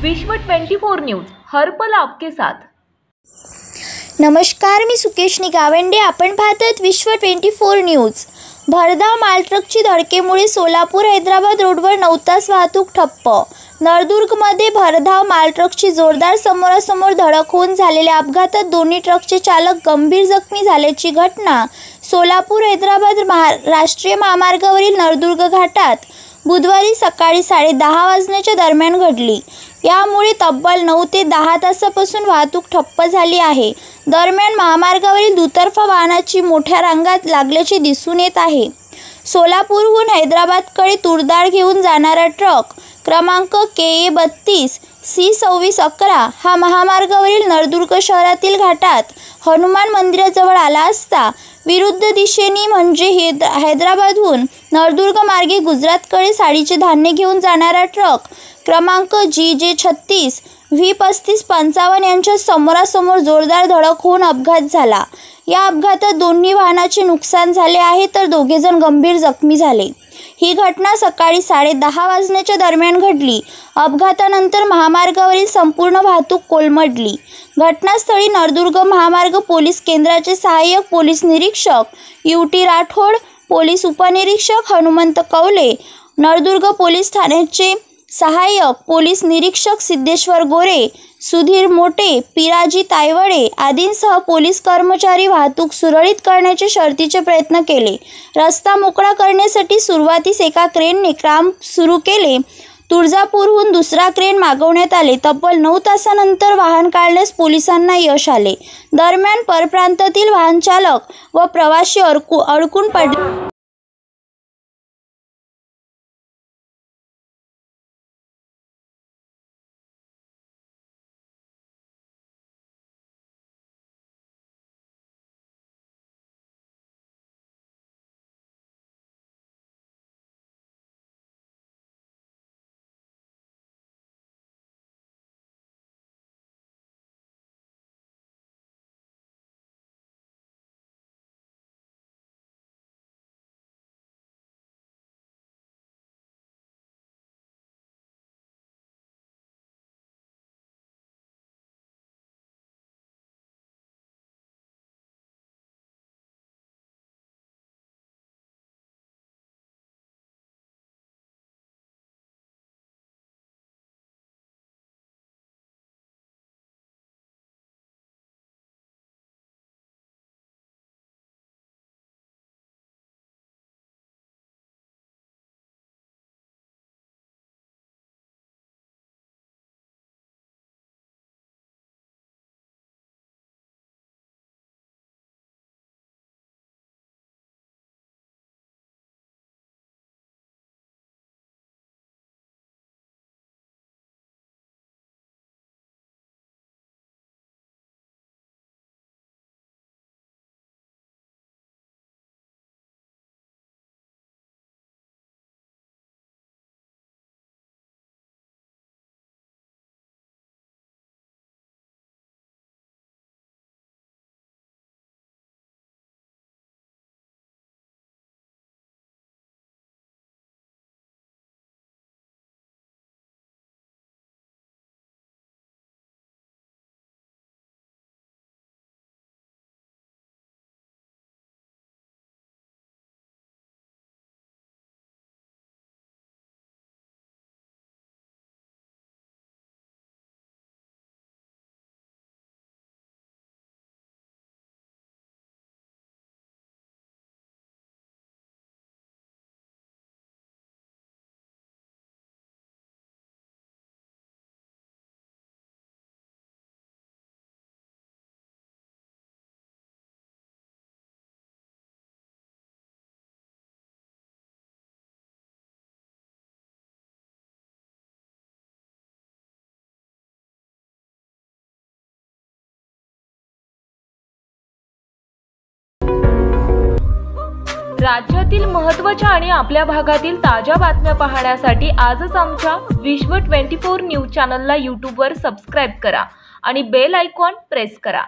विश्व 24 न्यूज हर पल आपके साथ। नमस्कार, मी सुकेशनी गावंडे। आपण पाहतात विश्व 24 न्यूज। भरधाव मालट्रकची धडकेमुळे सोलापूर हैदराबाद रोडवर 9 तास वाहतूक ठप्प। नळदुर्गमध्ये भरधाव मालट्रकची जोरदार समोरासमोर धडक होऊन झालेल्या अपघातात दोन्ही ट्रकचे चालक गंभीर जखमी झाल्याची घटना सोलापूर हैदराबाद राष्ट्रीय महामार्गावरील नळदुर्ग घाटात बुधवारी सकाळी 10:30 वाजण्याच्या दरम्यान घडली। यामुळे तब्बल 9 ते 10 तासापासून वाहतूक ठप्प झाली आहे। दरम्यान महामार्गावरील दुतर्फा वाहनाची मोठ्या रांगात लागल्याचे दिसून येत आहे। सोलापूरहून हैदराबादकडे तूरडाळ घेऊन जाणारा ट्रक क्रमांक KA 32 C2611 हा महामार्गावरील नळदुर्ग शहरातील घाटात हनुमान मंदिराजवळ आला असता विरुद्ध दिशेने म्हणजे हैदराबादहून नळदुर्ग मार्गे गुजरातकडे साडीचे धान्य घेऊन जाणारा ट्रक क्रमांक GJ 36 V3555 यांच्या समोरासमोर जोरदार धडक होऊन अपघात झाला। या अपघातात दोन्ही वाहनाचे नुकसान झाले आहे तर दोघेजण गंभीर जखमी झाले। ही घटना सकाळी 10:30 वाजण्याच्या दरम्यान घडली। अपघातानंतर महामार्गावरील संपूर्ण वाहतूक कोलमडली। घटनास्थळी नळदुर्ग महामार्ग पोलीस केंद्राचे सहाय्यक पोलीस निरीक्षक UT राठोड, पोलीस उपनिरीक्षक हनुमंत कवले, नळदुर्ग पोलीस ठाण्याचे सहाय्यक पोलीस निरीक्षक सिद्धेश्वर गोरे, सुधीर मोटे, पिराजी तायवडे आदींसह पोलीस कर्मचारी वाहतूक सुरळीत करण्याचे शर्थीचे प्रयत्न केले। रस्ता मोकळा करण्यासाठी सुरुवातीस एका क्रेनने काम सुरू केले। तुळजापूरहून दुसरा क्रेन मागवण्यात आले। तब्बल 9 तासानंतर वाहन काढण्यास पोलिसांना यश आले। दरम्यान परप्रांतातील वाहन चालक व प्रवासी अडकून पडले। राज्यातील महत्त्वाच्या आणि आपल्या भागातील ताज्या बातम्या पाहण्यासाठी आजच आमच्या विश्व 24 न्यूज चॅनलला YouTube वर सबस्क्राइब करा आणि बेल आयकॉन प्रेस करा।